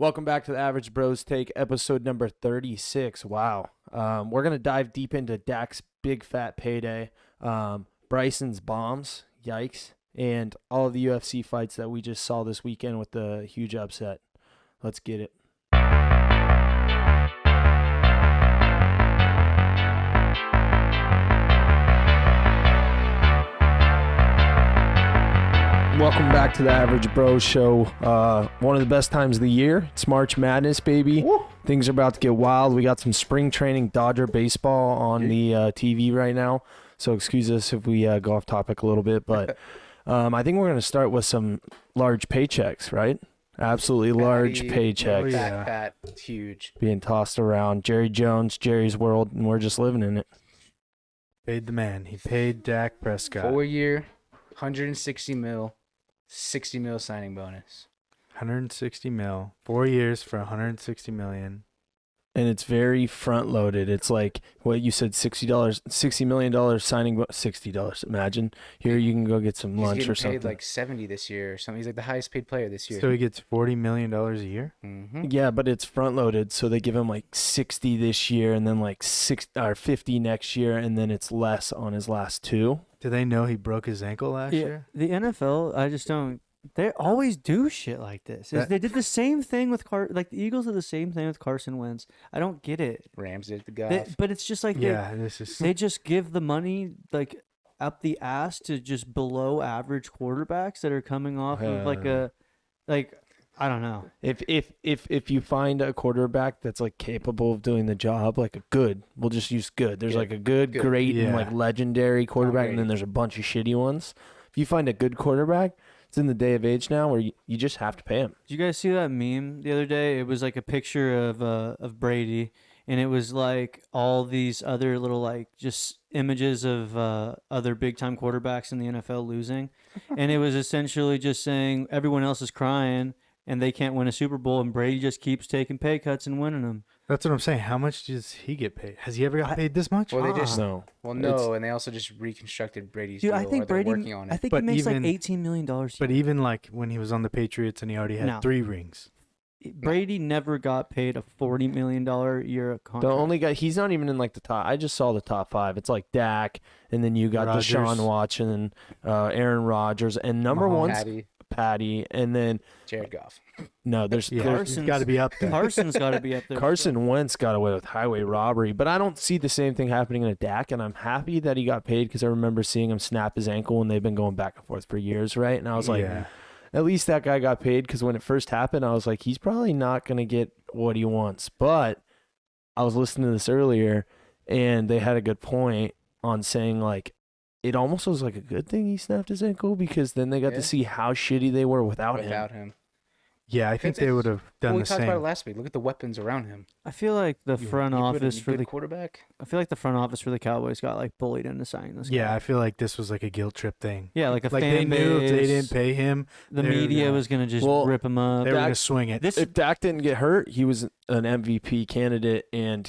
Welcome back to the Average Bros Take, episode number 36. Wow. We're going to dive deep into Dak's big fat payday, Bryson's bombs, yikes, and all of the UFC fights that we just saw this weekend with the huge upset. Let's get it. Welcome back to the Average Bros Show. One of the best times of the year. It's March Madness, baby. Woo. Things are about to get wild. We got some spring training Dodger baseball on the TV right now. So excuse us if we go off topic a little bit. But I think we're going to start with some large paychecks, right? Absolutely large paychecks. Oh, yeah. Fat, huge. Being tossed around. Jerry Jones, Jerry's world, and we're just living in it. Paid the man. He paid Dak Prescott. 4 year, 160 mil. 60 mil signing bonus. 160 mil. 4 years for 160 million. And it's very front loaded. It's like what you said, $60 million signing, $60. Imagine here you can go get some lunch or something. He's paid like 70 this year or something. He's like the highest paid player this year. So he gets $40 million a year. Mm-hmm. Yeah, but it's front loaded, so they give him like 60 this year, and then like 50 next year, and then it's less on his last two. Do they know he broke his ankle last year? The NFL, I just don't. They always do shit like this. They did the same thing with the Eagles did the same thing with Carson Wentz. I don't get it. Rams did the guy. But it's just like they just give the money like up the ass to just below average quarterbacks that are coming off of I don't know. If you find a quarterback that's like capable of doing the job, like a good, we'll just use good. There's like a good, great, and like legendary quarterback, and then there's a bunch of shitty ones. If you find a good quarterback, it's in the day of age now where you just have to pay him. Did you guys see that meme the other day? It was like a picture of Brady, and it was like all these other little like just images of other big time quarterbacks in the NFL losing, and it was essentially just saying everyone else is crying and they can't win a Super Bowl, and Brady just keeps taking pay cuts and winning them. That's what I'm saying. How much does he get paid? Has he ever got paid this much? Well, they just no. Well, no, and they also just reconstructed Brady's Dude, deal. I think Brady. Working on it. I think he makes like $18 million. But even like when he was on the Patriots and he already had 3 rings. Brady never got paid a $40 million a year contract. The only guy, he's not even in like the top. I just saw the top 5. It's like Dak, and then you got Deshaun Watson, and Aaron Rodgers, and number one's Patty, and then Jared Goff. No, there's got to be up there. Carson's got to be up there. Carson Wentz got away with highway robbery, but I don't see the same thing happening in a Dak, and I'm happy that he got paid because I remember seeing him snap his ankle, and they've been going back and forth for years, right? And I was like, at least that guy got paid, because when it first happened, I was like, he's probably not going to get what he wants. But I was listening to this earlier, and they had a good point on saying, like, it almost was like a good thing he snapped his ankle, because then they got to see how shitty they were without him. Yeah, I think they would have done the same. We talked about it last week. Look at the weapons around him. I feel like the front office for the quarterback. I feel like the front office for the Cowboys got like bullied into signing this guy. Yeah, I feel like this was like a guilt trip thing. Yeah, like fan they knew if they didn't pay him, the media was gonna just rip him up. They were gonna swing it. If Dak didn't get hurt, he was an MVP candidate, and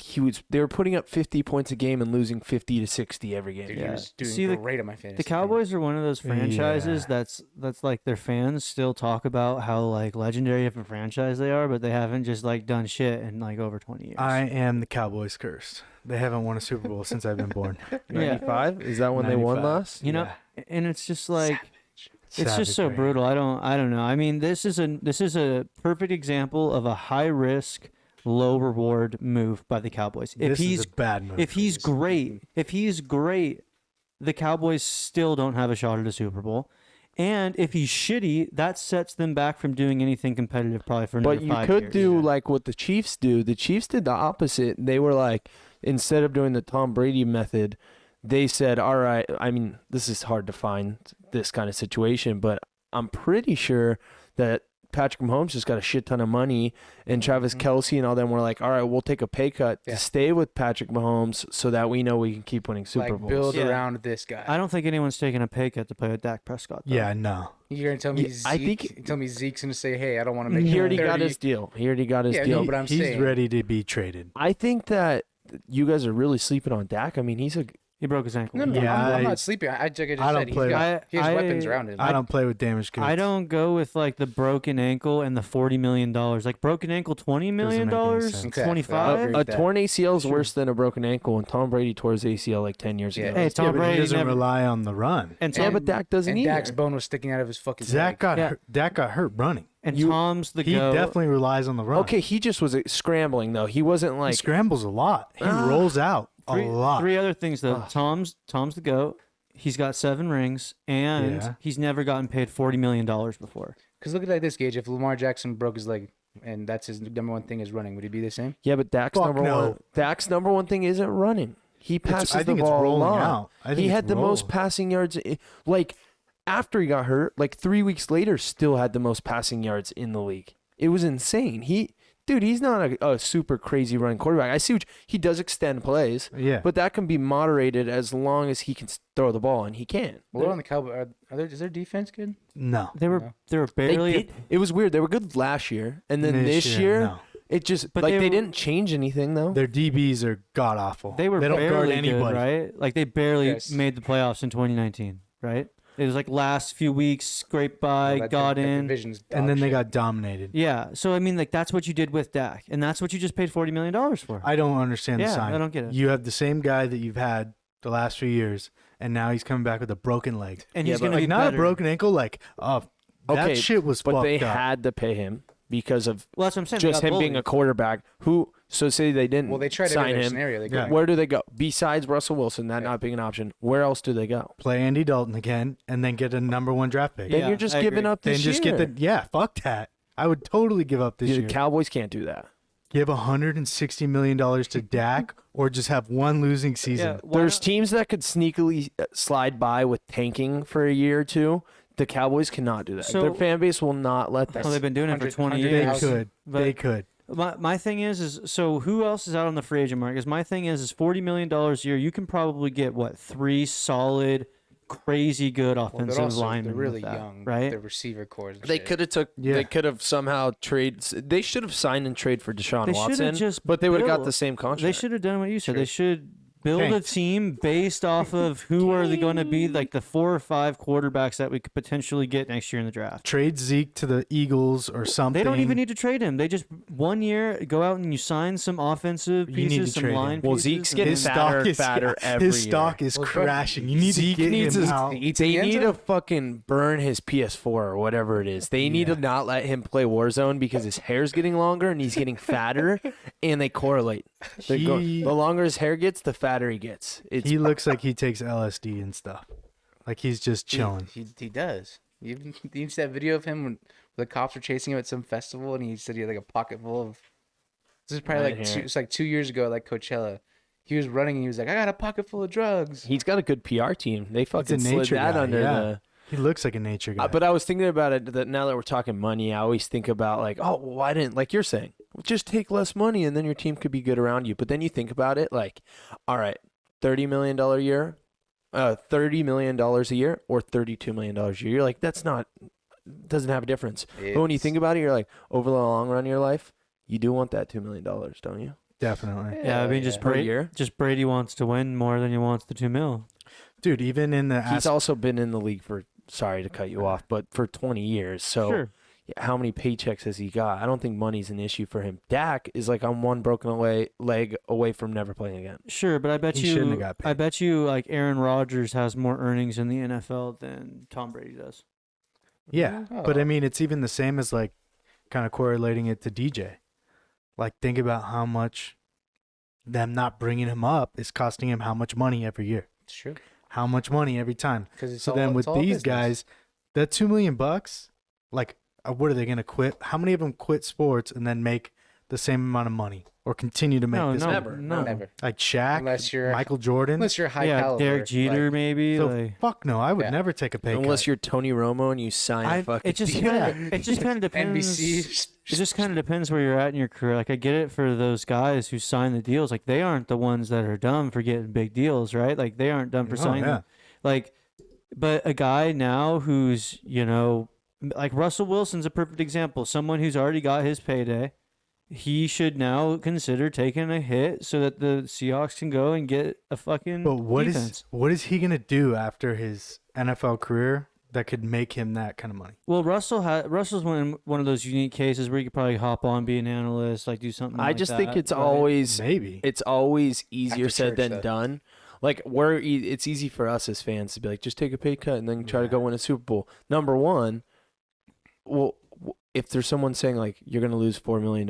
they were putting up 50 points a game and losing 50 to 60 every game. Dude, he was doing great on my fantasy. The Cowboys are one of those franchises that's like their fans still talk about how like legendary of a franchise they are, but they haven't just like done shit in like over 20 years. I am the Cowboys cursed. They haven't won a Super Bowl since I've been born. 95? Is that when 95. They won last? You know, and it's just like it's just so brutal. I don't know. I mean, this is a perfect example of a high risk, low reward move by the Cowboys. This is a bad move. If he's great, the Cowboys still don't have a shot at a Super Bowl. And if he's shitty, that sets them back from doing anything competitive probably for another 5 years. But you could do like what the Chiefs do. The Chiefs did the opposite. They were like, instead of doing the Tom Brady method, they said, all right, I mean, this is hard to find this kind of situation, but I'm pretty sure that Patrick Mahomes just got a shit ton of money, and Travis Kelce and all them were like, all right, we'll take a pay cut to stay with Patrick Mahomes so that we know we can keep winning Super Bowls. Build around this guy. I don't think anyone's taking a pay cut to play with Dak Prescott, though. Yeah, no. You're going to tell me Zeke's going to say, hey, I don't want to make He already got his deal. No, but he's ready to be traded. I think that you guys are really sleeping on Dak. I mean, He broke his ankle. No, Yeah, I'm I- not sleeping. Like I just I don't said, play- he has I- weapons around him. I don't play with damaged goods. I don't go with like the broken ankle and the $40 million. Like broken ankle, $20 million, make any sense. Exactly. 25. agree A with that. torn ACL is Sure. worse than a broken ankle, and Tom Brady tore his ACL like 10 years Yeah. ago. Hey, Yeah, Tom but he Brady doesn't never. rely on the run. And Yeah, Tom, but Dak doesn't and either. Dak's bone was sticking out of his fucking Dak leg. got Yeah. hurt. Dak got hurt running. and you- Tom's the He go. definitely relies on the run. Okay, he just was scrambling though. He wasn't He like scrambles a lot. He rolls out a lot. Three other things though. Ugh. Tom's the goat. He's got 7 rings, and Yeah. he's never gotten paid $40 million before. Because look at it like this, Gage. If Lamar Jackson broke his leg and that's his number one thing is running, would he be the same? yeah, but Dak's Fuck number no. one. Dak's number one thing isn't running. He passes I think the it's ball rolling a lot. out. I think He it's had the most rolling. passing yards. Like after he got hurt, like 3 weeks later, still had the most passing yards in the league. It was insane. He's not a super crazy running quarterback. I see he does extend plays, Yeah. but that can be moderated as long as he can throw the ball, and he can. Well, on the Cowboys, is their defense good? no. They were No. they were They barely. did. It was weird. They were good last year, and then this year, no. it just But like they they were- didn't change anything though. Their DBs are god awful. They were They don't guard barely anybody. good, right? Like they barely Yes. made the playoffs in 2019, right? It was like last few weeks, scraped by, Well, that- got that in. division's And dog then they shit. got dominated. Yeah, so I mean, like that's what you did with Dak, and that's what you just paid $40 million for. I don't understand the Yeah, sign. I don't get it. You have the same guy that you've had the last few years, and now he's coming back with a broken leg. And Yeah, he's but gonna Like be not better. a broken ankle, like that Okay, shit was but fucked they up. had to pay him because of Well, that's what I'm saying. they just got him being a bullied. quarterback. So say they didn't Well, they tried sign every other him. scenario. They Yeah. couldn't. Where do they go besides Russell Wilson? That Yeah. not being an option. Where else do they go? Play Andy Dalton again, and then get a number 1 draft pick. Then Yeah, you're just I giving agree. up Then this just year. get the fuck that. I would totally give up this The year. Cowboys can't do that. Give $160 million to Dak, or just have one losing season. Yeah, why There's not- teams that could sneakily slide by with tanking for a year or two. The Cowboys cannot do that. So- Their fan base will not let them. Well, they've been doing it for 20 They years. could. But- They could. My thing is so who else is out on the free agent market? Because my thing is $40 million a year. You can probably get what 3 solid, crazy good Well, offensive linemen. They're really with that, young, right? The receiver cores. and They shit. could have took. Yeah. They could have somehow They should have signed and trade for Deshaun They should Watson. have just but they would have got built- the same contract. They should have done what you said. True. They should build a Tanked. team based off of who are they going to be, like the 4 or 5 quarterbacks that we could potentially get next year in the draft. Trade Zeke to the Eagles or something. They don't even need to trade him. They just 1 year go out and you sign some offensive You need pieces, to some trade him. line Well, pieces. Zeke's and getting His then- fatter and stock is fatter every his stock year. is Well, crashing. You need Zeke to get needs him his- out. Eats They the end need zone? to fucking burn his PS4 or whatever it is. They need to not let him play Warzone because his hair's getting longer and he's getting fatter, and they correlate. He- The longer his hair gets, the fatter he gets. It's He looks like he takes LSD and stuff. Like he's just chilling. He does. You see that video of him when the cops were chasing him at some festival, and he said he had like a pocket full of. This is probably I like didn't hear it. it's like 2 years ago, like Coachella. He was running and he was like, "I got a pocket full of drugs." he's got a good PR team. They He's fucking a slid nature that guy. under Yeah. the. He looks like a nature guy. But I was thinking about it that now that we're talking money, I always think about like, oh, well, why didn't like you're saying, just take less money and then your team could be good around you. But then you think about it like, all right, $30 million a year, $30 million a year, or $32 million a year. You're like, that's not doesn't have a difference. But when you think about it, you're like, over the long run of your life, you do want that $2 million, don't you? Definitely. Yeah, I mean, just Per Brady, year. just Brady wants to win more than he wants the $2 million. Dude, even in the He's also been in the league for, sorry to cut you off, but for 20 years. So Sure. how many paychecks has he got? I don't think money's an issue for him. Dak is like on one broken leg away from never playing again. Sure, but I bet He shouldn't have you, got I paid. bet you, like Aaron Rodgers has more earnings in the NFL than Tom Brady does. Yeah, Oh. but I mean, it's even the same as like kind of correlating it to DJ. Like, think about how much them not bringing him up is costing him how much money every year. It's true. How much money every time. Because So then with these guys, that $2 million, like, what are they going to quit? How many of them quit sports and then make the same amount of money or continue to make No, this no, money? Never. no. never. Like Shaq, Unless you're Michael Jordan. unless you're high yeah, caliber. Derek Jeter like, maybe. So like, fuck no, I would Yeah. never take a pay Unless cut. you're Tony Romo and you sign a fucking it just deal. kinda, it just kind of depends. NBC. It just kind of depends where you're at in your career. Like I get it for those guys who sign the deals. Like they aren't the ones that are dumb for getting big deals, right? Like they aren't dumb for Oh, signing. yeah. Like, but a guy now who's like Russell Wilson's a perfect example. Someone who's already got his payday, he should now consider taking a hit so that the Seahawks can go and get a fucking But defense. what is he gonna do after his NFL career that could make him that kind of money? Well, Russell's one of those unique cases where you could probably hop on, be an analyst, like do something. I like just that, think it's right? always Maybe. it's always easier After said church, than though. done. Like it's easy for us as fans to be like, just take a pay cut and then try to Yeah. go win a Super Bowl. Number one, well, if there's someone saying like you're gonna lose $4 million,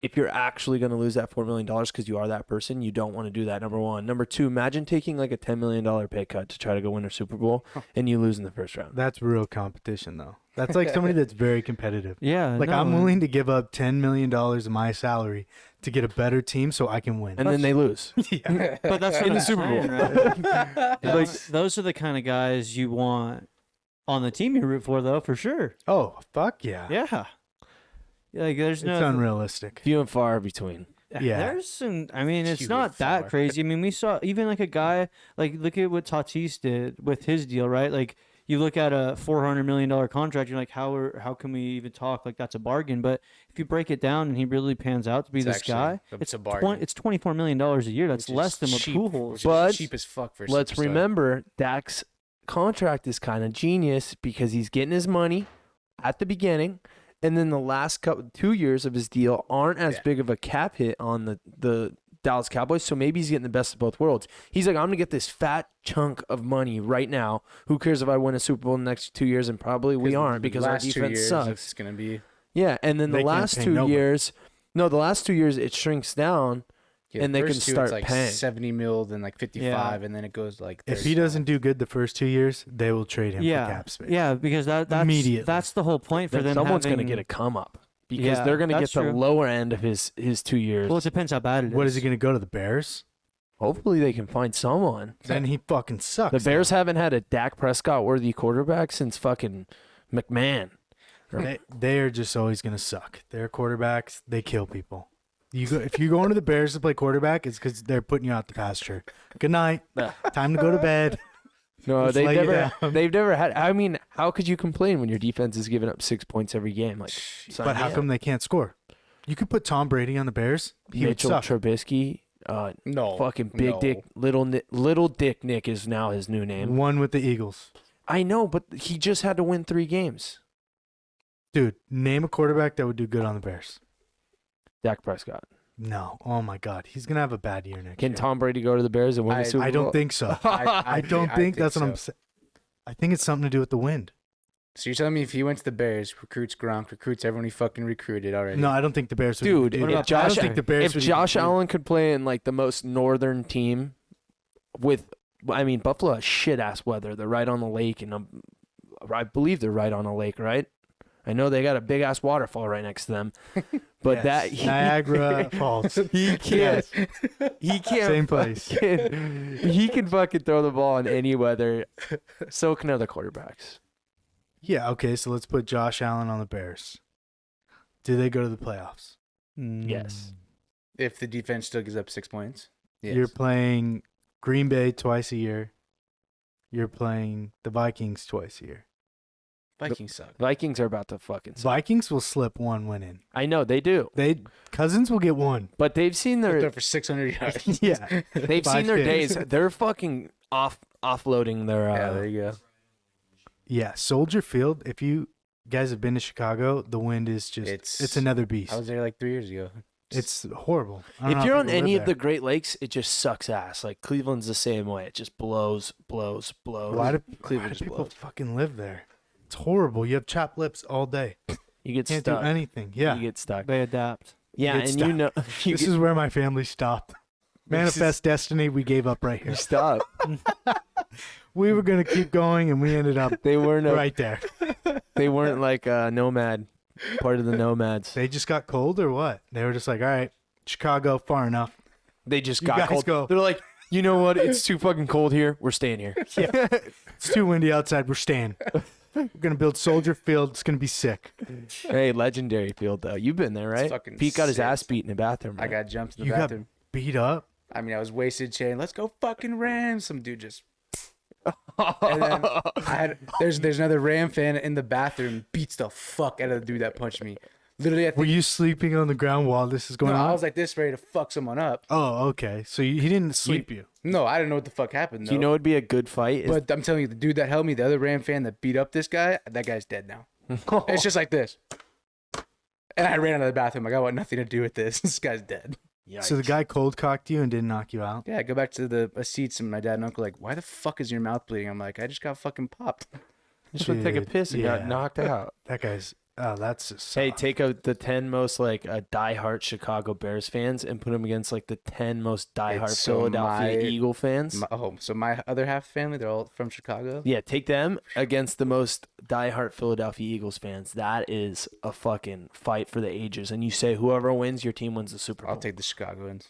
if you're actually gonna lose that $4 million because you are that person, you don't want to do that. Number one. Number two, imagine taking like a $10 million pay cut to try to go win a Super Bowl and you lose in the first round. That's real competition, though. That's like somebody that's very competitive. Yeah, Like, I'm willing to give up $10 million of my salary to get a better team so I can win. And then they lose. yeah. But that's in what the I'm Super Bowl. saying, right? Like- Those are the kind of guys you want on the team you root for, though, for sure. Oh, fuck yeah. Yeah. Like there's It's no unrealistic. Few and far between. Yeah. There's some. I mean, it's Few not and that far. crazy. I mean, we saw even like a guy like look at what Tatis did with his deal, right? Like you look at a $400 million contract, you're like, how can we even talk like that's a bargain? But if you break it down and he really pans out to be It's this actually guy, it's a bargain. It's $24 million a year. That's Which is less than what cheap, Pujols. which is But cheap as fuck for a Let's superstar. remember, Dak's contract is kind of genius because he's getting his money at the beginning, and then the last 2 years of his deal aren't as Yeah. big of a cap hit on the Dallas Cowboys. So maybe he's getting the best of both worlds. He's like, I'm gonna get this fat chunk of money right now. Who cares if I win a Super Bowl in the next 2 years? And probably we aren't because our last 2 defense years, sucks. It's gonna be Yeah, and then They the can't last pay 2 nobody. years, the last 2 years it shrinks down. And the they can first two, start it's like paying. 70 mil, then like 55, and then it goes like. If 30. he doesn't do good the first 2 years, they will trade him for cap space. Yeah, because that's Immediately. that's the whole point for Then them. someone's having, gonna get a come up because Yeah, they're gonna get that's the true. lower end of his 2 years. Well, it depends how bad it is. What is he going to go to the Bears? Hopefully they can find someone. Then he fucking sucks. The Bears haven't had a Dak Prescott worthy quarterback since fucking McMahon. They are just always going to suck. They're quarterbacks. They kill people. If you go into the Bears to play quarterback, it's because they're putting you out the pasture. Good night. Time to go to bed. No, Let's they've lay you never down. they've never had. I mean, how could you complain when your defense is giving up 6 points every game? Like, sign But me how up. come they can't score? You could put Tom Brady on the Bears. He Mitchell would suck. Trubisky, no fucking big no. dick, little Dick Nick is now his new name. One with the Eagles. I know, but he just had to win 3 games. Dude, name a quarterback that would do good on the Bears. Dak Prescott. No. Oh, my God. He's going to have a bad year next Can year. Tom Brady go to the Bears and win the Super Bowl? I don't think so. I don't think that's what I'm saying. I think it's something to do with the wind. So you're telling me if he went to the Bears, recruits Gronk, recruits everyone he fucking recruited already? No, I don't think the Bears would. Dude, do if that. I Josh- don't think the Bears If would Josh even do- Allen could play in like the most northern team with, I mean, Buffalo has shit ass weather. They're right on the lake, and I believe they're right on a lake, right? I know they got a big ass waterfall right next to them, but Yes. Niagara Falls. he can't. He can't. Same place. He can fucking throw the ball in any weather. So can other quarterbacks. Yeah, okay, so let's put Josh Allen on the Bears. Do they go to the playoffs? Yes. If the defense still gives up 6 points, yes. You're playing Green Bay twice a year. You're playing the Vikings twice a year. Vikings suck. Vikings are about to fucking. Vikings will slip one win in. I know they do, Cousins will get one. but they've seen Throw their for 600 yards. Yeah. they've seen 5 their days. days. They're fucking offloading their. Yeah, there you go. Yeah, Soldier Field, if you guys have been to Chicago, the wind is just it's another beast. I was there like 3 years ago. It's horrible. I don't know If how you're on people live any of the there. Great Lakes, it just sucks ass. Like Cleveland's the same way. It just blows. why do Cleveland just people blows. fucking live there? It's horrible. You have chapped lips all day. You get Can't stuck. do anything. Yeah. You get stuck. They adapt. Yeah, get and you know you This get, is where my family stopped. Manifest destiny, we gave up right here. you stop. We were gonna keep going, and we ended up They weren't right there. They weren't like a nomad, part of the nomads. They just got cold, or what? They were just like, all right, Chicago, far enough. They just You got guys cold. go. They're like, you know what? It's too fucking cold here. We're staying here. It's too windy outside. We're staying. We're gonna build Soldier Field. It's gonna be sick. Hey, legendary field though. You've been there, right? fucking Pete got his sick. ass beat in the bathroom. I right? got jumped in the You got bathroom. beat up. I mean, I was wasted, saying, "Let's go fucking Rams." Some dude just. And then there's another Ram fan in the bathroom, beats the fuck out of the dude that punched me. Literally, I Were think. you sleeping on the ground while this is going No, on? I was like this, ready to fuck someone up. Oh, okay. So he didn't sleep you. No, I didn't know what the fuck happened. Though. You know, it'd be a good fight. But I'm telling you, the dude that held me, the other Ram fan that beat up this guy, that guy's dead now. It's just like this. And I ran out of the bathroom. Like, I want nothing to do with this. This guy's dead. So the guy cold cocked you and didn't knock you out? Yeah, I go back to the seats, and my dad and uncle like, why the fuck is your mouth bleeding? I'm like, I just got fucking popped. just went to take a Dude, piss and got yeah. knocked out. That guy's. Oh, that's just. Hey, take out the 10 most like diehard Chicago Bears fans and put them against like the 10 most diehard It's so Philadelphia my- Eagle fans. So my other half family, they're all from Chicago. Yeah, take them against the most diehard Philadelphia Eagles fans. That is a fucking fight for the ages. And you say whoever wins, your team wins the Super Bowl. I'll take the Chicagoans.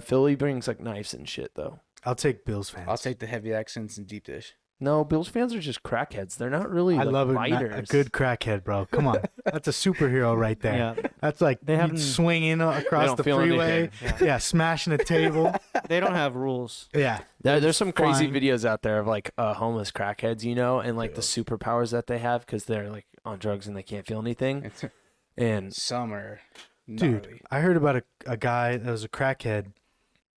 Philly brings like knives and shit though. I'll take Bills fans. I'll take the heavy accents and deep dish. No, Bills fans are just crackheads. They're not really. I like, love fighters. a good crackhead, bro. Come on, that's a superhero right there. Yeah. That's like They haven't- swinging They across don't the feel freeway. anything. Yeah, smashing a table. They don't have rules. Yeah, There's some crazy fine. videos out there of like homeless crackheads, you know, and like the superpowers that they have because they're like on drugs and they can't feel anything. And Summer. dude. I heard about a guy that was a crackhead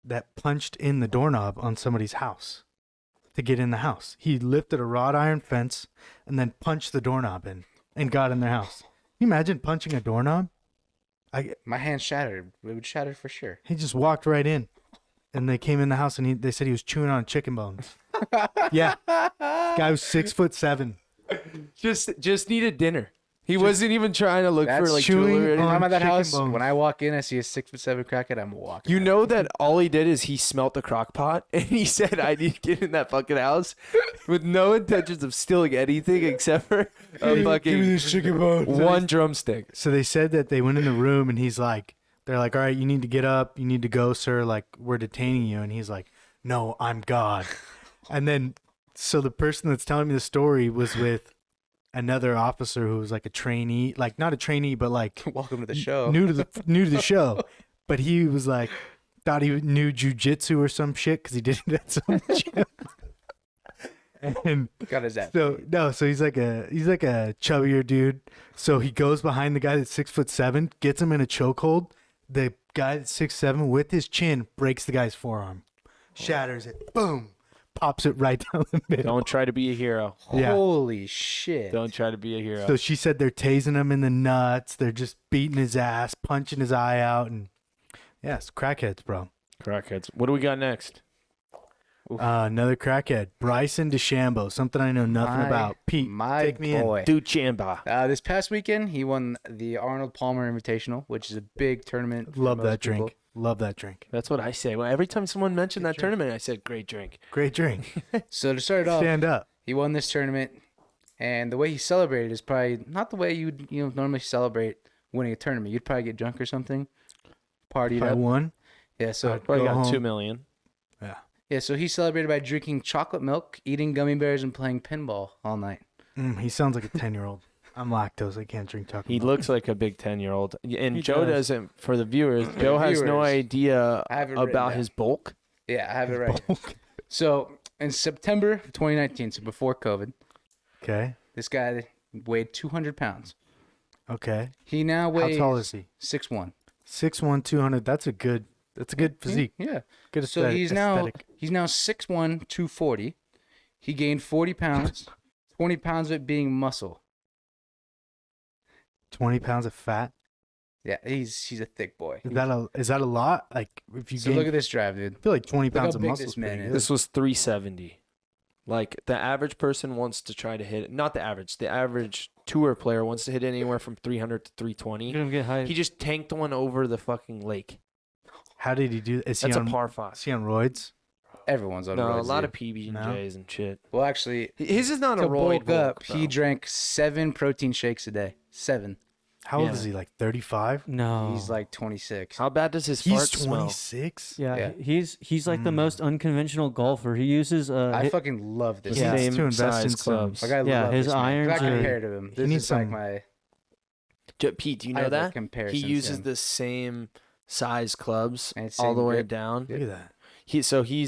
that punched in the doorknob on somebody's house to get in the house. He lifted a wrought iron fence and then punched the doorknob in and got in their house. Can you imagine punching a doorknob? My hand shattered. It would shatter for sure. He just walked right in, and they came in the house and they said he was chewing on chicken bones. Yeah, guy was 6'7". just needed dinner. He wasn't even trying to look for That's like chewing jewelry or When anything. I'm at that chicken house, bones. when I walk in, I see a 6'7" crackhead. I'm walking. You know that all he did is he smelt the crock pot and he said, I need to get in that fucking house with no intentions of stealing anything except for a fucking chicken bones. one drumstick. So they said that they went in the room and they're like, all right, you need to get up. You need to go, sir. Like, we're detaining you. And he's like, no, I'm God. And then, so the person that's telling me the story was with another officer who was like a trainee, like not a trainee, but like Welcome to the show. new to the show. But he was like, thought he knew jujitsu or some shit because he did it at some gym. And Got his ass. so he's like a chubbier dude. So he goes behind the guy that's 6'7", gets him in a chokehold. The guy that's 6'7" with his chin breaks the guy's forearm, shatters it, boom, pops it right down the middle. Don't try to be a hero. Yeah. Holy shit. Don't try to be a hero. So she said they're tasing him in the nuts. They're just beating his ass, punching his eye out, and yes, crackheads, bro. Crackheads. What do we got next? Another crackhead, Bryson DeChambeau, something I know nothing about. Pete, my take me boy. Dude Chamba. This past weekend, he won the Arnold Palmer Invitational, which is a big tournament. in. for Love most that people. drink. Love that drink. That's what I say. Well, every time someone mentioned that tournament, I said, great drink. Great drink. So to start off, Stand up. he won this tournament, and the way he celebrated is probably not the way you'd normally celebrate winning a tournament. You'd probably get drunk or something, partied If I up. won. Yeah, so Probably Go got home. 2 million. Yeah. yeah, so he celebrated by drinking chocolate milk, eating gummy bears, and playing pinball all night. He sounds like a 10-year-old. I'm lactose. I can't drink chocolate. He milk. looks like a big 10-year-old. And He Joe does. doesn't, for the viewers, Joe has no viewers. idea I have it written about down. his bulk. Yeah, I have it right here. So in September of 2019, so before COVID, Okay. this guy weighed 200 pounds. Okay. He now How weighs tall is he? 6'1". 6'1", 200. That's a good physique. Yeah. Good So aesthetic. he's now 6'1", 240. He gained 40 pounds, 20 pounds of it being muscle. 20 pounds of fat. Yeah, he's a thick boy. Is that a lot? Like if you So gain, look at this drive, dude. I feel like 20 look how pounds of big muscle this is pretty man good. This was 370. Like the average person wants to try to hit it. Not the average tour player wants to hit anywhere from 300 to 320. You're gonna get high. He just tanked one over the fucking lake. How did he do? Is That's he a on? par Is 5. he on roids? Everyone's on No, roids, a lot dude. of PBs and No. J's and shit. Well, actually, His is not a to roid bulk up, bulk, he though. drank 7 protein shakes a day. 7. How old Yeah. is he? Like 35? no. He's like 26. How bad does his He's fart smell? 26. yeah, Yeah. he's like the most unconventional golfer. He uses I fucking love this. He Yeah. guy. needs to invest in size some. clubs. Like I Yeah, love his this man. 'Cause irons I are- compare to him. This needs is like some- my. Pete, do you I know have a that? comparison He to uses him. the same size clubs And it's all the same way grip. down. Look at that. He's He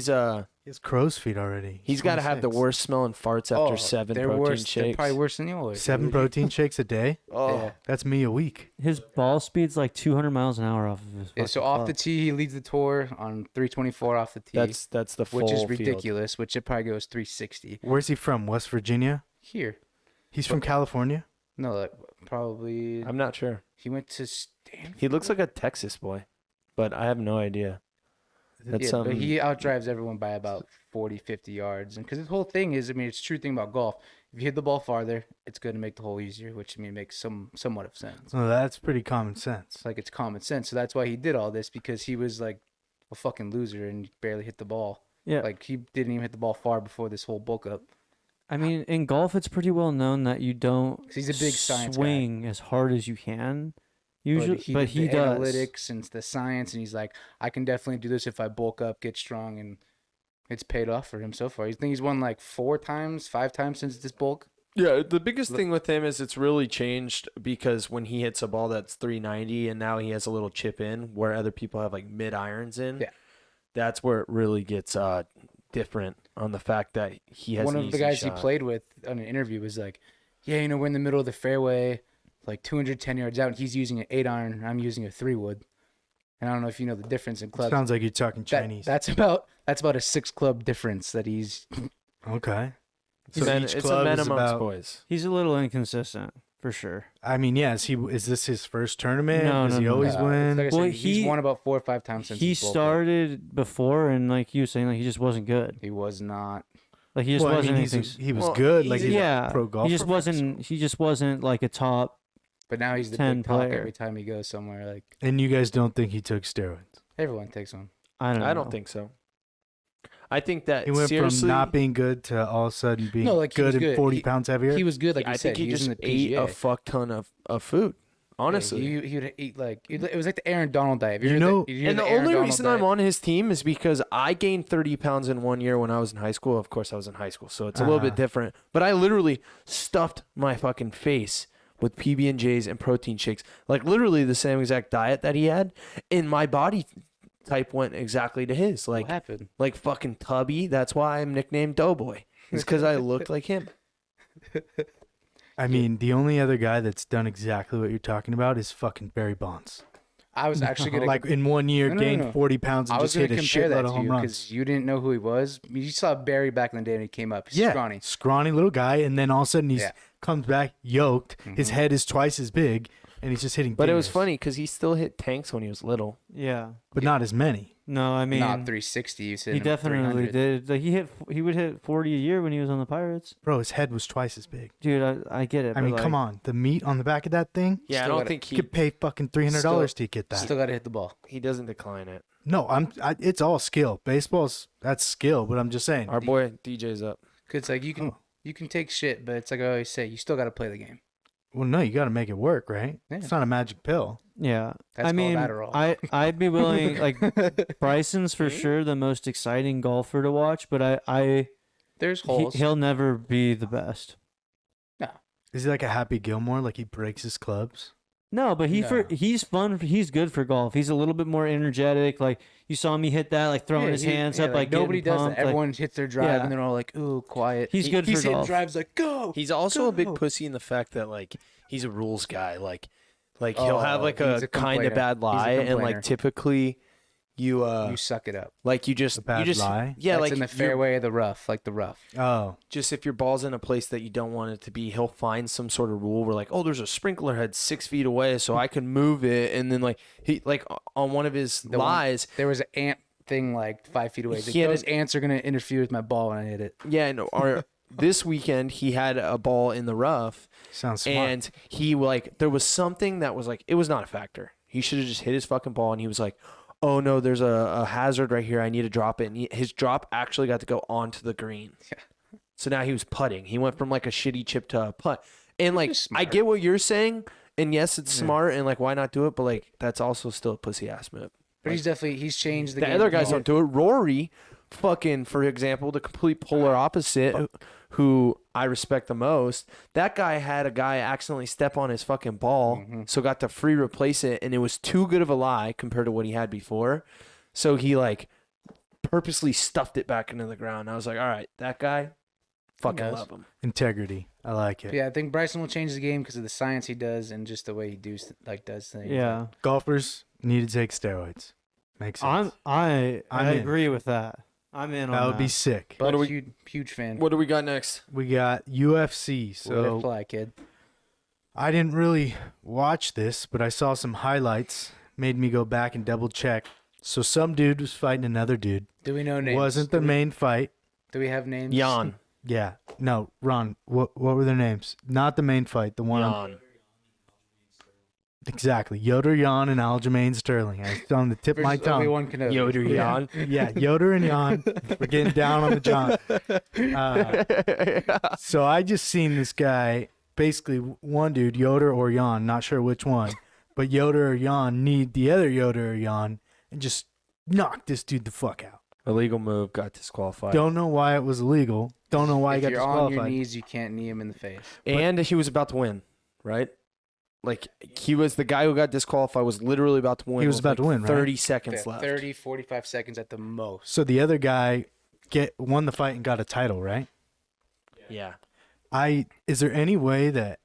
has He has crow's feet already. He's got to have the 26. worst smelling farts after 7 they're protein worse. They're shakes. probably worse than yours. 7 protein shakes a day. Oh, Yeah. That's me a week. His ball speed's like 200 miles an hour off of his. Yeah, so fucking off the club. tee, he leads the tour on 324 off the tee. that's the full which is field. ridiculous. Which it probably goes 360 Where's he from? West Virginia? here. He's from California? No, like, probably. I'm not sure. He went to Stanford. He looks like a Texas boy, but I have no idea. That's Yeah, something. but he outdrives everyone by about 40, 50 yards. And because his whole thing is, I mean, it's a true thing about golf. If you hit the ball farther, it's going to make the hole easier, which, I mean, makes somewhat of sense. Oh, that's pretty common sense. It's like it's common sense. So that's why he did all this, because he was like a fucking loser and barely hit the ball. Yeah. Like, he didn't even hit the ball far before this whole bulk up. I mean, in golf, it's pretty well known that you don't 'Cause he's a big science guy. swing as hard as you can. Usually, but did he the does. analytics and the science, and he's like, I can definitely do this if I bulk up, get strong, and it's paid off for him so far. I think he's won like 5 times since this bulk. Yeah, the biggest thing with him is it's really changed because when he hits a ball that's 390 and now he has a little chip in where other people have like mid irons in. Yeah. That's where it really gets different on the fact that he has One an of the easy guys shot. he played with on an interview was like, yeah, we're in the middle of the fairway, like 210 yards out, and he's using an 8-iron, and I'm using a 3-wood. And I don't know if you know the difference in clubs. Sounds like you're talking Chinese. That's about a 6 club difference that he's. Okay. It's each a club men is amongst about- boys. He's a little inconsistent for sure. I mean, yeah. Is this his first tournament? No, Does no, he no. always win? Like I said, Well, he's won about 4 or 5 times since He he's bulked up. started before, and like you were saying, like he just wasn't good. He was not. Like he just Well, I wasn't mean, anything. he was Well, good. Like he's yeah, a pro golfer. he just wasn't. He just wasn't like a top. But now he's the 10 big talk player. every time he goes somewhere. Like, And you guys don't think he took steroids? everyone takes one. I don't. I don't know. think so. I think that He went seriously, from not being good to all of a sudden being No, like, he was good and good. 40 pounds heavier. He was good, like I you said. think he was just in the ate PGA. a fuck ton of food. Honestly. Yeah, he would eat like it was like the Aaron Donald diet. You know- And the only reason I'm on his team is because I gained 30 pounds in 1 year when I was in high school. Of course, I was in high school, so it's a little bit different. But I literally stuffed my fucking face with PB&Js and protein shakes. Like literally the same exact diet that he had. And my body type went exactly to his. What Like happened? fucking tubby. That's why I'm nicknamed Doughboy. It's because I looked like him. I mean, the only other guy that's done exactly what you're talking about is fucking Barry Bonds. I was actually gonna Like in 1 year, No. gained 40 pounds and I was just gonna hit a compare that shitload of to home you runs. because you didn't know who he was. I mean, you saw Barry back in the day when he came up. He's Yeah, scrawny. scrawny little guy, and then all of a sudden he Yeah. comes back yoked. His Mhm. head is twice as big, and he's just hitting. But it was dingers. funny because he still hit tanks when he was little. Yeah. but not as many. No, I mean, Not 360. You said he definitely did. Like he would hit 40 a year when he was on the Pirates. Bro, his head was twice as big. Dude, I get it. I mean, come on, the meat on the back of that thing. Yeah, I Still don't gotta- think You could pay fucking $300 to get that. Still got to hit the ball. he doesn't decline it. No, it's all skill. That's skill, but I'm just saying. Our boy DJ's up. 'Cause it's like you can take shit, but it's like I always say, you still got to play the game. Well, no, you got to make it work, right? Yeah. It's not a magic pill. Yeah. That's I mean, called Adderall. I'd be willing. Like Bryson's for sure the most exciting golfer to watch, but There's holes. he'll never be the best. Is he like a Happy Gilmore? Like he breaks his clubs? No, but No. he's fun. He's good for golf. He's a little bit more energetic. Like you saw me hit that, like throwing his hands up, like nobody getting does that. pumped, like- Everyone hits their drive Yeah. and they're all like, "Ooh, quiet." He's good for hitting golf. drives like, "Go." He's also a big Go. pussy in the fact that like he's a rules guy. Like he'll Oh, have like he's a a kind of complainer. bad He's a lie, and complainer. like typically you You suck it up. like you just A bad you just lie? yeah That's like in the you're- fairway of the rough, like the rough. Oh, just if your ball's in a place that you don't want it to be, he'll find some sort of rule where like, oh, there's a sprinkler head 6 feet away, so I can move it, and then like he like on one of his The one- lies, There was an ant thing like 5 feet away. He's like, He had those ants are gonna interfere with my ball when I hit it. yeah, and our this weekend he had a ball in the rough, sounds smart. and he like there was something that was like it was not a factor. He should have just hit his fucking ball, and he was like, oh no, there's a hazard right here. I need to drop it. And his drop actually got to go onto the green. Yeah. So now he was putting. He went from like a shitty chip to a putt. And like, Just I smart. get what you're saying. And yes, it's Yeah. smart. And like, why not do it? But like, that's also still a pussy ass move. But he's changed the The game. other guys don't do it. Rory, fucking, for example, the complete polar opposite, who I respect the most. That guy had a guy accidentally step on his fucking ball, so got to free replace it, and it was too good of a lie compared to what he had before. So he like purposely stuffed it back into the ground. I was like, all right, that guy, fucking Yes. love him. Integrity. I like it. Yeah, I think Bryson will change the game because of the science he does and just the way he does things. Yeah. Golfers need to take steroids. Makes sense. I I'm in. agree with that. I'm in on That that. would be sick. But What do we- huge fan. What do we got next? We got UFC. Let it So fly, kid. I didn't really watch this, but I saw some highlights. Made me go back and double check. So some dude was fighting another dude. Do we know names? Wasn't the main fight. Do we have names? Jan. Yeah. No, Ron. What were their names? Not the main fight. The one. Jan. Exactly. Yoder, Jan, and Aljamain Sterling. It's on the tip of my Versus tongue. Obi-Wan Kenobi. Yoder Yeah. Jan. Yeah, Yoder and Jan. We're getting down on the John. So I just seen this guy, basically one dude, Yoder or Jan, not sure which one, but Yoder or Jan need the other Yoder or Jan and just knock this dude the fuck out. Illegal move, got disqualified. Don't know why it was illegal. Don't know why he If got you're on your disqualified. knees, you can't knee him in the face. And he was about to win, right? Like, he was the guy who got disqualified was literally about to win. He was with, about to win, right? 30 seconds Yeah, left. 30, 45 seconds at the most. So the other guy won the fight and got a title, right? Yeah. Is there any way that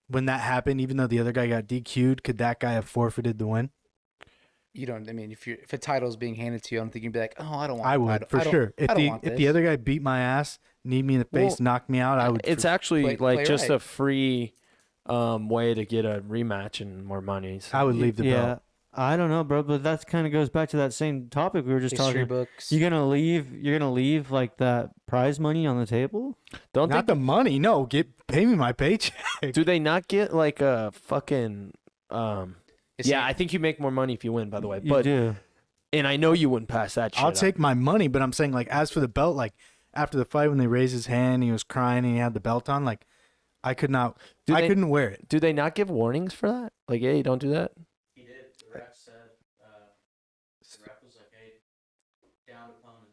when that happened, even though the other guy got DQ'd, could that guy have forfeited the win? You don't. I mean, if a title's being handed to you, I don't think you'd be like, "Oh, I don't want." I the would title. for I don't- sure. If I don't the want if the this." other guy beat my ass, kneed me in the face, Well, knocked me out, I would. It's actually play just right. a free way to get a rematch and more money. So. I would leave the yeah. belt. I don't know, bro, but that kind of goes back to that same topic we were just history talking. books. You're gonna leave like that prize money on the table? Don't Not the money. No, pay me my paycheck. do they not get like a fucking It's yeah, like- I think you make more money if you win, by the way. You But do. and I know you wouldn't pass that shit. I'll up. take my money, but I'm saying like as for the belt, like after the fight when they raised his hand, he was crying and he had the belt on. Like I could not. Do I they- couldn't wear it. Do they not give warnings for that? Like, hey, don't do that. He did. The ref said, the ref was like, hey, down opponent.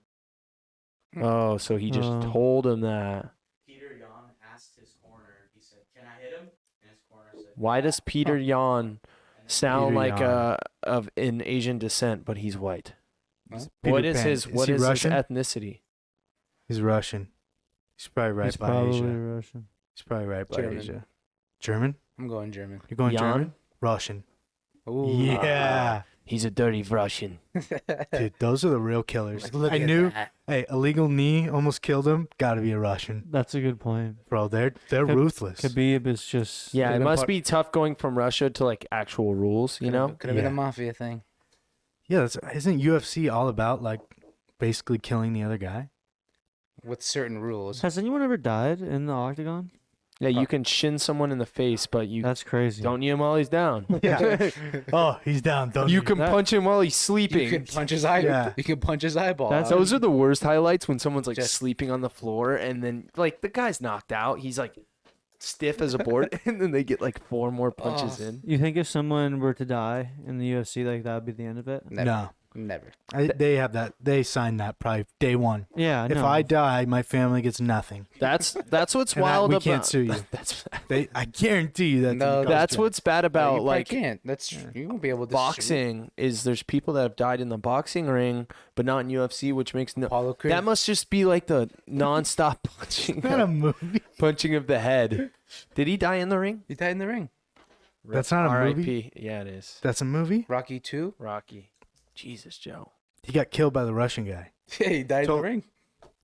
Oh, so he just Oh. told him that. Peter Yan asked his corner, he said, can I hit him? And his corner said, Why does Peter Yan sound Peter like Yan. of an Asian descent, but he's white? Peter What is Pan. his he Russian? ethnicity? He's Russian. He's probably right He's by probably Asia. Russian. He's probably right by German. Asia. German? I'm going German. You're going Jan? German? Russian. Ooh. Yeah. He's a dirty Russian. Dude, those are the real killers. Look I at knew. that. Hey, illegal knee almost killed him. Got to be a Russian, That's a good point. bro. They're Khabib- ruthless. Khabib is just Yeah, Could've it been must part- be tough going from Russia to like actual rules, you know? Could have been Yeah. a mafia thing. Yeah, isn't UFC all about like basically killing the other guy? With certain rules. Has anyone ever died in the octagon? Yeah, you can shin someone in the face, but you That's crazy. don't knee him while he's down. Yeah. Oh, he's down. Don't You can That- punch him while he's sleeping. You can punch his eye. Yeah. You can punch his eyeball. That's- out. Those are the worst highlights when someone's like Just- sleeping on the floor and then like the guy's knocked out. He's like stiff as a board and then they get like 4 more punches Oh. in. You think if someone were to die in the UFC, like that would be the end of it? Never. No, Never. they have that. They signed that probably day one. Yeah, If no. I die, my family gets nothing. That's what's And wild we about can't sue you. That's I guarantee you that. No, that's what's bad No, about you probably like can't. That's you won't be able to. boxing is there's people that have died in the boxing ring but not in UFC, which makes no Apollo Creed. that must just be like the nonstop punching not a movie. punching of the head. Did he die in the ring? He died in the ring. That's not a R.I.P. movie? Yeah, it is. That's a movie. Rocky 2. Rocky. Jesus, Joe. He got killed by the Russian guy. Yeah, he died So- in the ring.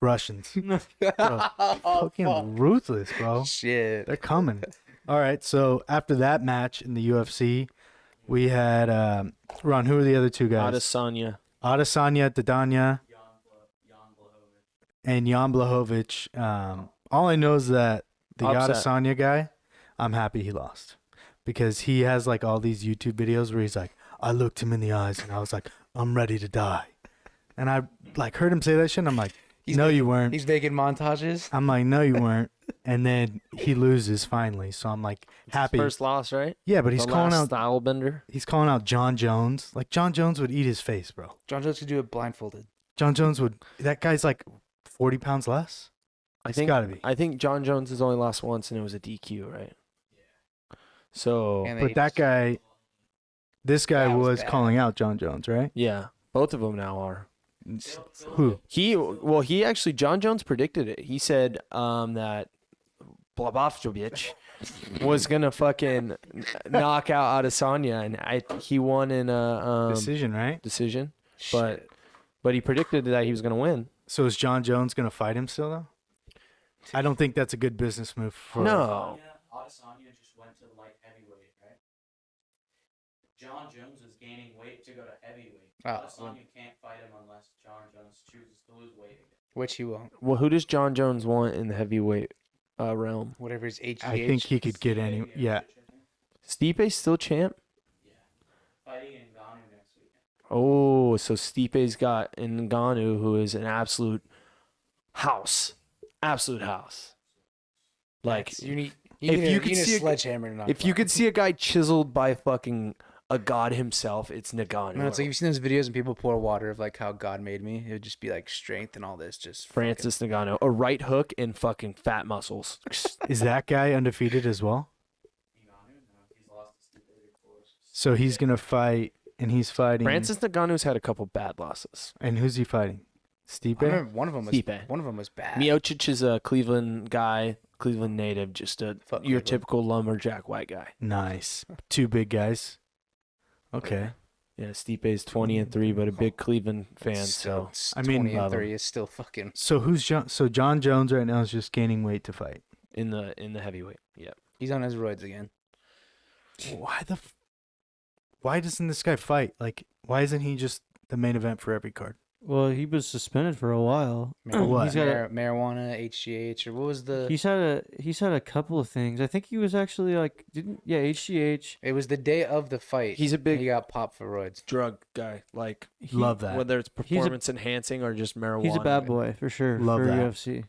Russians. Oh, Fucking ruthless, bro. shit. They're coming. All right. So after that match in the UFC, we had Ron. Who are the other two guys? Adesanya. Adesanya, Didania, and Jan Blachowicz. All I know is that the Upset. Adesanya guy, I'm happy he lost because he has like all these YouTube videos where he's like, I looked him in the eyes and I was like, I'm ready to die. And I like heard him say that shit. And I'm like, no, you weren't. He's making montages. I'm like, no, you weren't. And then he loses finally. So I'm like happy. First loss, right? Yeah, but he's The calling last out. style bender. He's calling out John Jones. Like John Jones would eat his face, bro. John Jones could do it blindfolded. John Jones would. That guy's like 40 pounds less. I It's think gotta be. I think John Jones has only lost once and it was a DQ, right? So And But that guy, this guy That was was bad. calling out John Jones, right? yeah, both of them now are. Who? He actually, John Jones predicted it. He said that Blabovovich was gonna fucking knock out Adesanya, and he won in a Decision, right? decision, but he predicted that he was gonna win. So is John Jones going to fight him still, though? I don't think that's a good business move for. No. Adesanya just went to light heavyweight, right? John Jones is gaining weight to go to heavyweight. Adesanya can't fight him unless John Jones chooses to lose weight again. Which he won't. Well, who does John Jones want in the heavyweight realm? Whatever his HGH. I think he could get any. Yeah. Stipe's still champ? Yeah. Fighting in Ghana next weekend. Oh, so Stipe's got Ngannou, who is an absolute house. Absolute house. Like, You need if you you could need a see sledgehammer to knock if him you out. could see a guy chiseled by fucking a god himself, it's Ngannou. No, it's like you've seen those videos and people pour water of like how God made me. It would just be like strength and all this. Just Francis Ngannou. A right hook and fucking fat muscles. Is that guy undefeated as well? He's lost to Stipe before. So he's going to fight, and he's fighting. Francis Ngannou's had a couple bad losses. And who's he fighting? Stipe? I remember one of them was Stipe. bad. Miocic is a Cleveland guy, Cleveland native, just your Cleveland. typical lumberjack white guy. Nice. Two big guys. Okay. Yeah, Stipe's 20-3, but a big Cleveland fan. So I mean, 20 and love 3 is still fucking. So who's John? So John Jones right now is just gaining weight to fight. in the heavyweight, yeah. He's on his roids again. Why doesn't this guy fight? Like, why isn't he just the main event for every card? Well, he was suspended for a while. What? He's got Marijuana, HGH, or what was the? he's had a couple of things. I think he was actually like HGH. It was the day of the fight. He's a big He got popped for roids. drug guy, like Love that. whether it's performance enhancing or just marijuana. He's a bad boy for sure. Love for that. UFC.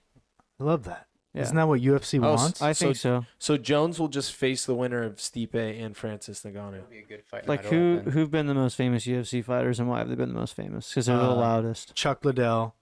I love that. Yeah. Isn't that what UFC Oh, wants? I think so. So Jones will just face the winner of Stipe and Francis Ngannou. That'd be a good fight. no Like matter what, then. who've been the most famous UFC fighters and why have they been the most famous? Because they're the loudest. Chuck Liddell,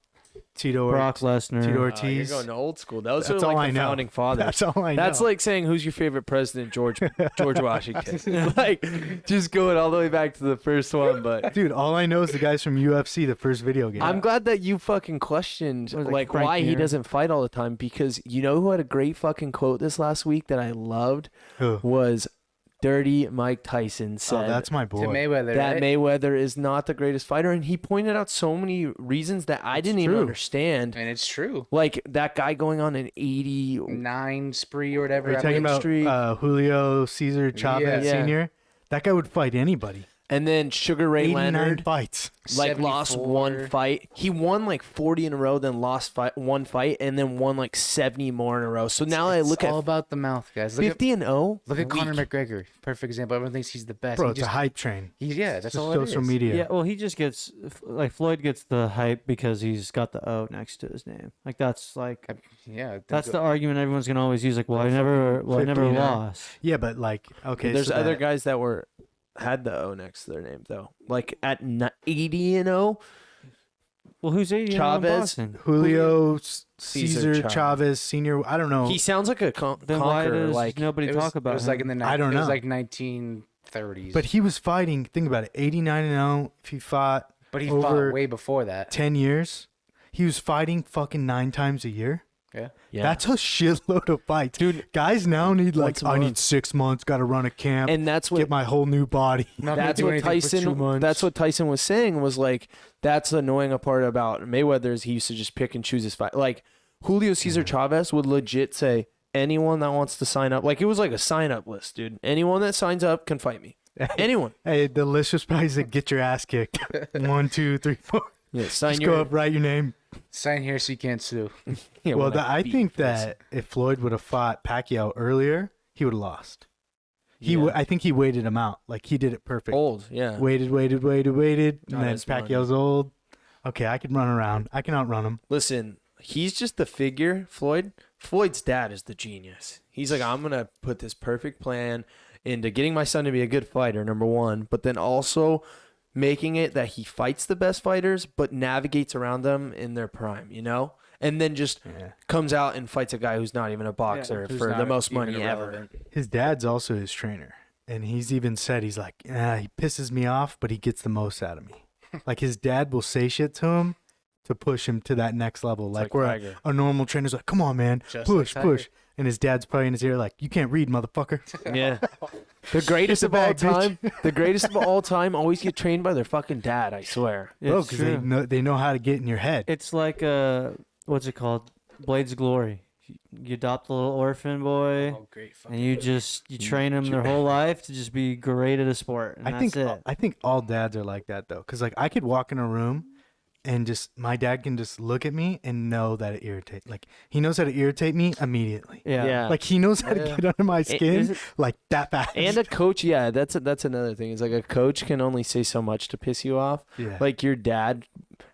Tito Brock Lesnar. Tito You're Ortiz. going to old school. Those That's are all like I the know. founding fathers. That's all I know. That's like saying who's your favorite president, George Washington. Like just going all the way back to the first one. But Dude, all I know is the guys from UFC, the first video game. I'm glad that you fucking questioned Was it like Frank why he Mir? doesn't fight all the time, because you know who had a great fucking quote this last week that I loved Who? was Dirty Mike Tyson said Oh, that's my to boy. Mayweather. that right? Mayweather is not the greatest fighter, and he pointed out so many reasons that I didn't even true. understand. and it's true. Like that guy going on an 80 9 spree or whatever. Are you I talking mean, about Street. Julio Cesar Chavez Yeah. Sr.? That guy would fight anybody. and then Sugar Ray 89 Leonard fights. like lost 74. one fight. He won like 40 in a row, then lost one fight, and then won like 70 more in a row. So now I It's look all at about the mouth, guys. Look 50 and 0. at Conor weak. McGregor. Perfect example. Everyone thinks he's the best. Bro, He it's just, a hype train. Yeah, that's It's all just it social is. media. Yeah, well, he just gets like Floyd gets the hype because he's got the O next to his name. Like that's like Yeah, that's the argument everyone's gonna always use. Like, well, I never 50 now. lost. Yeah, but like, okay. There's so other that- guys that had the O next to their name though. Like at 80 and 0, Well, who's 80 Chavez. Julio Cesar Cesar Chavez Sr. I don't know. he sounds like a Then why conqueror. does Like nobody It was, talk about it was him? like in the I don't It was know. like 1930s. But he was fighting. Think about it. 89 and 0. If he fought he over fought way before that. 10 years, he was fighting fucking 9 times a year. Yeah. That's a shitload of fights. Dude, Guys now need like, once a I need month. 6 months, got to run a camp, and that's what get my whole new body. Not gonna that's do what anything for 2 Tyson. months. That's what Tyson was saying. Was like that's the annoying part about Mayweather is he used to just pick and choose his fight. Like Julio Cesar Chavez would legit say anyone that wants to sign up. Like it was like a sign up list, dude. Anyone that signs up can fight me. Anyone. Hey, the list was probably like, get your ass kicked. 1, 2, 3, 4. Yeah, sign Just your. go up, write your name. Sign here so you can't sue. Yeah, Well, when I beat think Tyson. that if Floyd would have fought Pacquiao earlier, he would have lost. Yeah. I think he waited him out. Like he did it perfect. old, yeah. Waited, and Got then his money. Pacquiao's old. Okay, I can run around. I can outrun him. Listen, he's just the figure. Floyd's dad is the genius. He's like, I'm gonna put this perfect plan into getting my son to be a good fighter, number one, but then also making it that he fights the best fighters, but navigates around them in their prime, you know? And then just comes out and fights a guy who's not even a boxer Who's for the not most even money ever. irrelevant. His dad's also his trainer. And he's even said, he pisses me off, but he gets the most out of me. Like his dad will say shit to him to push him to that next level. Like where Tiger. a normal trainer's like, come on, man, Just push, like Tiger. push. And his dad's probably in his ear like, you can't read, motherfucker. Yeah. The greatest the of all bag, bitch. time. The greatest of all time always get trained by their fucking dad, I swear. Bro, It's because true. they know how to get in your head. It's like what's it called? Blades of Glory. You adopt a little orphan boy, Oh, great. Fucking and you train them their whole life to just be great at a sport. And that's it. I think all dads are like that though, because like I could walk in a room and just my dad can just look at me and know that it irritates. Like he knows how to irritate me immediately. Yeah. Like he knows how to Yeah. get under my skin is it- like that fast. And a coach, yeah, that's another thing. It's like a coach can only say so much to piss you off. yeah. Like your dad,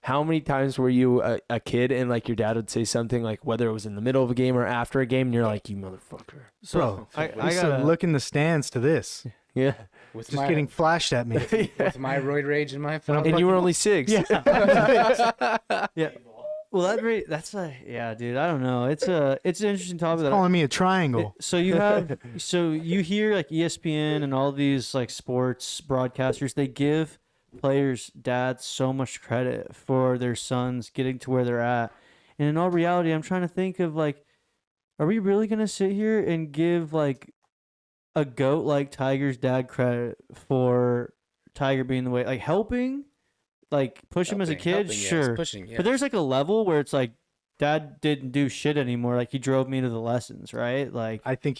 how many times were you a kid and like your dad would say something like whether it was in the middle of a game or after a game and you're like, you motherfucker. So Bro, I used to gotta look in the stands to this, Yeah. with just my getting flashed at me. with my roid rage in my phone. And you were only 6. Yeah. yeah. Well, that's yeah, dude. I don't know. It's an interesting topic. Calling me a triangle. So you hear like ESPN and all these like sports broadcasters, they give players' dads so much credit for their sons getting to where they're at. And in all reality, I'm trying to think of like, are we really gonna sit here and give like a goat like Tiger's dad credit for Tiger being the way, like helping, like push him as a kid? Helping, yeah, Sure. it's pushing, yeah. But there's like a level where it's like dad didn't do shit anymore. Like he drove me to the lessons, right? Like I think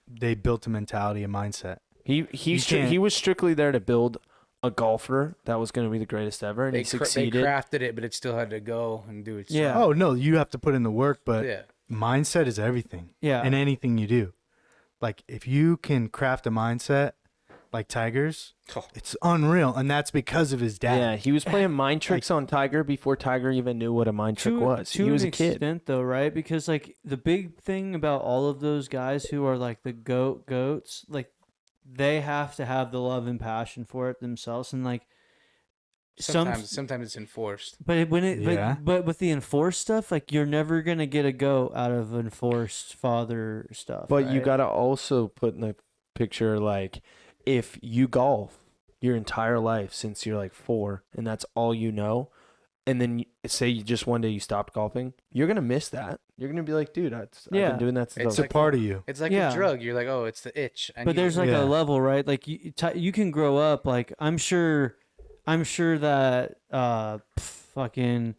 they built a mentality, a mindset. He can't- was strictly there to build a golfer that was going to be the greatest ever, and they he succeeded. They crafted it, but it still had to go and do its Yeah. job. Oh no, you have to put in the work, but Yeah. mindset is everything. Yeah. In anything you do. Like if you can craft a mindset like Tiger's, Oh. it's unreal, and that's because of his dad. Yeah, he was playing mind tricks on Tiger before Tiger even knew what a mind trick was. To He was an a kid. extent, though, right? Because like the big thing about all of those guys who are like the goats, like they have to have the love and passion for it themselves, and like Sometimes it's enforced. But when it, Yeah. but with the enforced stuff, like you're never gonna get a goat out of enforced father stuff. But you right? got to also put in the picture, like, if you golf your entire life since you're like 4 and that's all you know, and then say you just one day you stopped golfing, you're going to miss that. You're going to be like, dude, I've Yeah. been doing that since I It's was a part of you. It's like Yeah. a drug. You're like, oh, it's the itch. I But need there's it. like Yeah. a level, right? Like you can grow up. Like I'm sure that fucking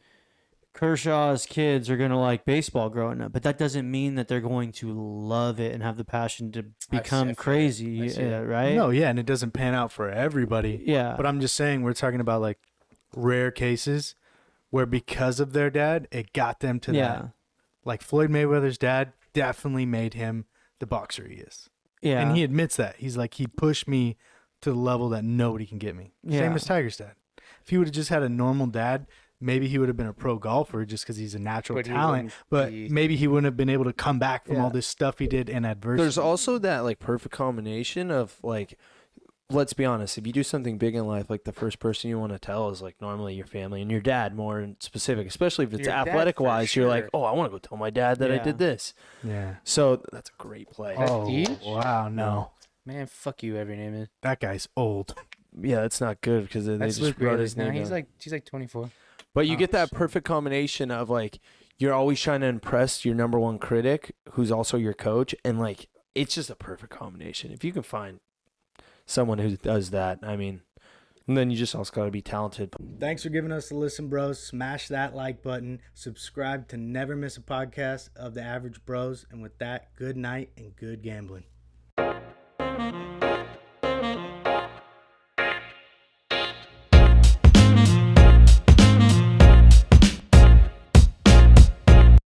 Kershaw's kids are gonna like baseball growing up, but that doesn't mean that they're going to love it and have the passion to become I crazy, see it. right? No, yeah, and it doesn't pan out for everybody. Yeah. But I'm just saying we're talking about like rare cases where because of their dad, it got them to yeah. that. Like Floyd Mayweather's dad definitely made him the boxer he is. Yeah. And he admits that. He's like, he pushed me to the level that nobody can get me. Yeah. Same as Tiger's dad. If he would have just had a normal dad, maybe he would have been a pro golfer just because he's a natural But he talent. wouldn't But be- maybe he wouldn't have been able to come back from Yeah. all this stuff he did and adversity. There's also that like perfect combination of like, let's be honest, if you do something big in life, like the first person you want to tell is like normally your family and your dad more in specific, especially if it's Your dad athletic for wise, you're like, sure. oh, I want to go tell my dad that I Yeah. did this. Yeah. So that's a great play. Oh, Prestige? wow. No. Man, fuck you, every name is. That guy's old. Yeah, that's not good because they That's just Luke wrote Rayleigh his now. name He's down. like 24. But you Oh, get that shit. perfect combination of like you're always trying to impress your number one critic, who's also your coach, and like it's just a perfect combination. If you can find someone who does that, I mean, and then you just also got to be talented. Thanks for giving us a listen, bros. Smash that like button. Subscribe to never miss a podcast of the Average Bros. And with that, good night and good gambling.